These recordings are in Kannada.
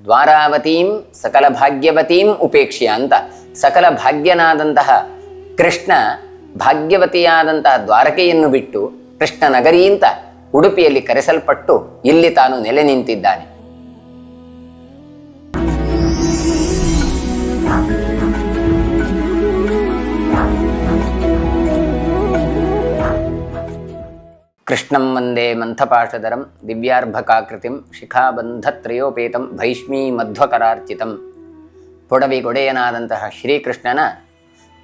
ದ್ವಾರಾವತೀಂ ಸಕಲ ಭಾಗ್ಯವತೀಂ ಉಪೇಕ್ಷ್ಯ ಅಂತ ಸಕಲ ಭಾಗ್ಯನಾದಂತಹ ಕೃಷ್ಣ ಭಾಗ್ಯವತಿಯಾದಂತಹ ದ್ವಾರಕೆಯನ್ನು ಬಿಟ್ಟು ಕೃಷ್ಣ ನಗರಿ ಅಂತ ಉಡುಪಿಯಲ್ಲಿ ಕರೆಸಲ್ಪಟ್ಟು ಇಲ್ಲಿ ತಾನು ನೆಲೆ ನಿಂತಿದ್ದಾನೆ. ಕೃಷ್ಣಂ ವಂದೇ ಮಂಥಪಾಶಧರಂ ದಿವ್ಯಾರ್ಭಕಾಕೃತಿಂ ಶಿಖಾಬಂಧತ್ರಯೋಪೇತಂ ಭೈಷ್ಮೀ ಮಧ್ವಕರಾರ್ಚಿತಂ. ಪೊಡವಿಗೊಡೆಯನಾದಂತಹ ಶ್ರೀಕೃಷ್ಣನ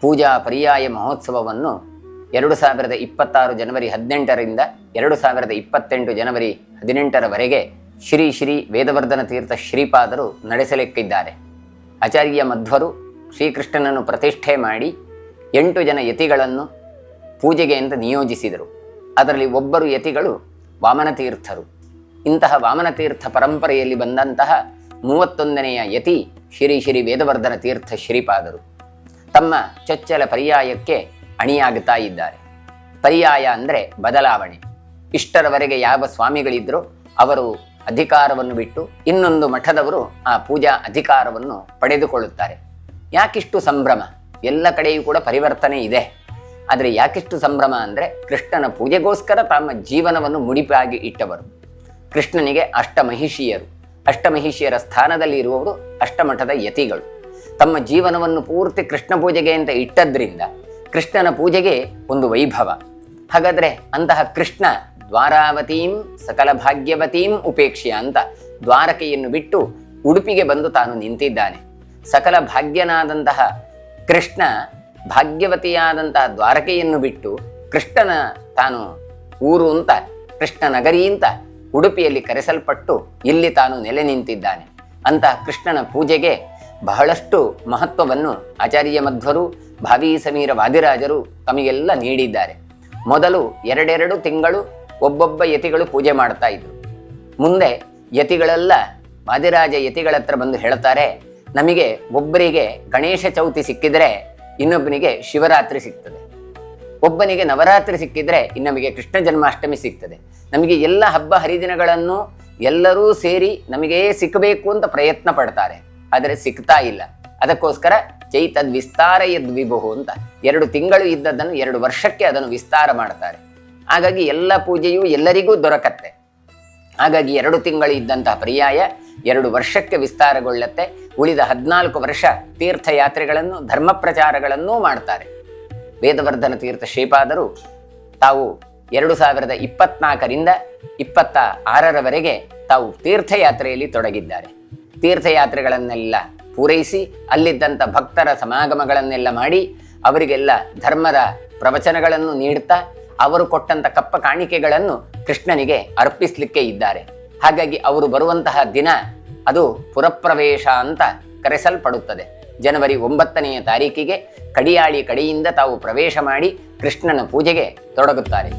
ಪೂಜಾ ಪರ್ಯಾಯ ಮಹೋತ್ಸವವನ್ನು 2026 ಜನವರಿ 18ರಿಂದ 2028 ಜನವರಿ 18ರವರೆಗೆ ಶ್ರೀ ಶ್ರೀ ವೇದವರ್ಧನ ತೀರ್ಥ ಶ್ರೀಪಾದರು ನಡೆಸಲಿಕ್ಕಿದ್ದಾರೆ. ಆಚಾರ್ಯ ಮಧ್ವರು ಶ್ರೀಕೃಷ್ಣನನ್ನು ಪ್ರತಿಷ್ಠೆ ಮಾಡಿ 8 ಜನ ಯತಿಗಳನ್ನು ಪೂಜೆಗೆ ಅಂತ ನಿಯೋಜಿಸಿದರು. ಅದರಲ್ಲಿ ಒಬ್ಬರು ಯತಿಗಳು ವಾಮನತೀರ್ಥರು. ಇಂತಹ ವಾಮನತೀರ್ಥ ಪರಂಪರೆಯಲ್ಲಿ ಬಂದಂತಹ 31ನೆಯ ಯತಿ ಶ್ರೀ ಶ್ರೀ ವೇದವರ್ಧನ ತೀರ್ಥ ಶ್ರೀಪಾದರು ತಮ್ಮ ಚೊಚ್ಚಲ ಪರ್ಯಾಯಕ್ಕೆ ಅಣಿಯಾಗುತ್ತಾ ಇದ್ದಾರೆ. ಪರ್ಯಾಯ ಅಂದರೆ ಬದಲಾವಣೆ. ಇಷ್ಟರವರೆಗೆ ಯಾವ ಸ್ವಾಮಿಗಳಿದ್ರೋ ಅವರು ಅಧಿಕಾರವನ್ನು ಬಿಟ್ಟು ಇನ್ನೊಂದು ಮಠದವರು ಆ ಪೂಜಾ ಅಧಿಕಾರವನ್ನು ಪಡೆದುಕೊಳ್ಳುತ್ತಾರೆ. ಯಾಕಿಷ್ಟು ಸಂಭ್ರಮ? ಎಲ್ಲ ಕಡೆಯೂ ಕೂಡ ಪರಿವರ್ತನೆ ಇದೆ. ಆದರೆ ಯಾಕಿಷ್ಟು ಸಂಭ್ರಮ ಅಂದರೆ ಕೃಷ್ಣನ ಪೂಜೆಗೋಸ್ಕರ ತಮ್ಮ ಜೀವನವನ್ನು ಮುಡಿಪಾಗಿ ಇಟ್ಟವರು. ಕೃಷ್ಣನಿಗೆ ಅಷ್ಟಮಹಿಷಿಯರು, ಅಷ್ಟಮಹಿಷಿಯರ ಸ್ಥಾನದಲ್ಲಿ ಇರುವವರು ಅಷ್ಟಮಠದ ಯತಿಗಳು. ತಮ್ಮ ಜೀವನವನ್ನು ಪೂರ್ತಿ ಕೃಷ್ಣ ಪೂಜೆಗೆ ಅಂತ ಇಟ್ಟದ್ರಿಂದ ಕೃಷ್ಣನ ಪೂಜೆಗೆ ಒಂದು ವೈಭವ. ಹಾಗಾದರೆ ಅಂತಹ ಕೃಷ್ಣ ದ್ವಾರಾವತೀಂ ಸಕಲ ಭಾಗ್ಯವತೀಂ ಉಪೇಕ್ಷ್ಯ ಅಂತ ದ್ವಾರಕೆಯನ್ನು ಬಿಟ್ಟು ಉಡುಪಿಗೆ ಬಂದು ತಾನು ನಿಂತಿದ್ದಾನೆ. ಸಕಲ ಭಾಗ್ಯನಾದಂತಹ ಕೃಷ್ಣ ಭಾಗ್ಯವತಿಯಾದಂತಹ ದ್ವಾರಕೆಯನ್ನು ಬಿಟ್ಟು ಕೃಷ್ಣನ ತಾನು ಊರು ಅಂತ ಕೃಷ್ಣ ನಗರಿ ಅಂತ ಉಡುಪಿಯಲ್ಲಿ ಕರೆಸಲ್ಪಟ್ಟು ಇಲ್ಲಿ ತಾನು ನೆಲೆ ನಿಂತಿದ್ದಾನೆ. ಅಂತಹ ಕೃಷ್ಣನ ಪೂಜೆಗೆ ಬಹಳಷ್ಟು ಮಹತ್ವವನ್ನು ಆಚಾರ್ಯ ಮಧ್ವರು ಭಾವಿ ಸಮೀರ ವಾದಿರಾಜರು ತಮಗೆಲ್ಲ ನೀಡಿದ್ದಾರೆ. ಮೊದಲು 2 ತಿಂಗಳು ಒಬ್ಬೊಬ್ಬ ಯತಿಗಳು ಪೂಜೆ ಮಾಡ್ತಾ ಇದ್ರು. ಮುಂದೆ ಯತಿಗಳೆಲ್ಲ ವಾದಿರಾಜ ಯತಿಗಳ ಹತ್ರ ಬಂದು ಹೇಳ್ತಾರೆ, ನಮಗೆ ಒಬ್ಬರಿಗೆ ಗಣೇಶ ಚೌತಿ ಸಿಕ್ಕಿದ್ರೆ ಇನ್ನೊಬ್ಬನಿಗೆ ಶಿವರಾತ್ರಿ ಸಿಗ್ತದೆ, ಒಬ್ಬನಿಗೆ ನವರಾತ್ರಿ ಸಿಕ್ಕಿದ್ರೆ ಇನ್ನೊಬ್ಬನಿಗೆ ಕೃಷ್ಣ ಜನ್ಮಾಷ್ಟಮಿ ಸಿಗ್ತದೆ. ನಮಗೆ ಎಲ್ಲ ಹಬ್ಬ ಹರಿದಿನಗಳನ್ನು ಎಲ್ಲರೂ ಸೇರಿ ನಮಗೆ ಸಿಕ್ಕಬೇಕು ಅಂತ ಪ್ರಯತ್ನ ಪಡ್ತಾರೆ, ಆದರೆ ಸಿಗ್ತಾ ಇಲ್ಲ. ಅದಕ್ಕೋಸ್ಕರ ಚೈತದ್ ವಿಸ್ತಾರ ಯದ್ವಿಭು ಅಂತ 2 ತಿಂಗಳು ಇದ್ದದ್ದನ್ನು 2 ವರ್ಷಕ್ಕೆ ಅದನ್ನು ವಿಸ್ತಾರ ಮಾಡ್ತಾರೆ. ಹಾಗಾಗಿ ಎಲ್ಲ ಪೂಜೆಯೂ ಎಲ್ಲರಿಗೂ ದೊರಕತ್ತೆ. ಹಾಗಾಗಿ 2 ತಿಂಗಳು ಇದ್ದಂತಹ ಪರ್ಯಾಯ 2 ವರ್ಷಕ್ಕೆ ವಿಸ್ತಾರಗೊಳ್ಳುತ್ತೆ. ಉಳಿದ 14 ವರ್ಷ ತೀರ್ಥಯಾತ್ರೆಗಳನ್ನು ಧರ್ಮ ಪ್ರಚಾರಗಳನ್ನೂ ಮಾಡ್ತಾರೆ. ವೇದವರ್ಧನ ತೀರ್ಥ ಶ್ರೀಪಾದರು ತಾವು 2024ರಿಂದ 26ರವರೆಗೆ ತಾವು ತೀರ್ಥಯಾತ್ರೆಯಲ್ಲಿ ತೊಡಗಿದ್ದಾರೆ. ತೀರ್ಥಯಾತ್ರೆಗಳನ್ನೆಲ್ಲ ಪೂರೈಸಿ ಅಲ್ಲಿದ್ದಂಥ ಭಕ್ತರ ಸಮಾಗಮಗಳನ್ನೆಲ್ಲ ಮಾಡಿ ಅವರಿಗೆಲ್ಲ ಧರ್ಮದ ಪ್ರವಚನಗಳನ್ನು ನೀಡುತ್ತಾ ಅವರು ಕೊಟ್ಟಂಥ ಕಪ್ಪ ಕಾಣಿಕೆಗಳನ್ನು ಕೃಷ್ಣನಿಗೆ ಅರ್ಪಿಸಲಿಕ್ಕೆ ಇದ್ದಾರೆ. ಹಾಗಾಗಿ ಅವರು ಬರುವಂತಹ ದಿನ ಅದು ಪುರಪ್ರವೇಶ ಅಂತ ಕರೆಸಲ್ಪಡುತ್ತದೆ. ಜನವರಿ 9ನೆಯ ತಾರೀಕಿಗೆ ಕಡಿಯಾಳಿ ಕಡೆಯಿಂದ ತಾವು ಪ್ರವೇಶ ಮಾಡಿ ಕೃಷ್ಣನ ಪೂಜೆಗೆ ತೊಡಗುತ್ತಾರೆ.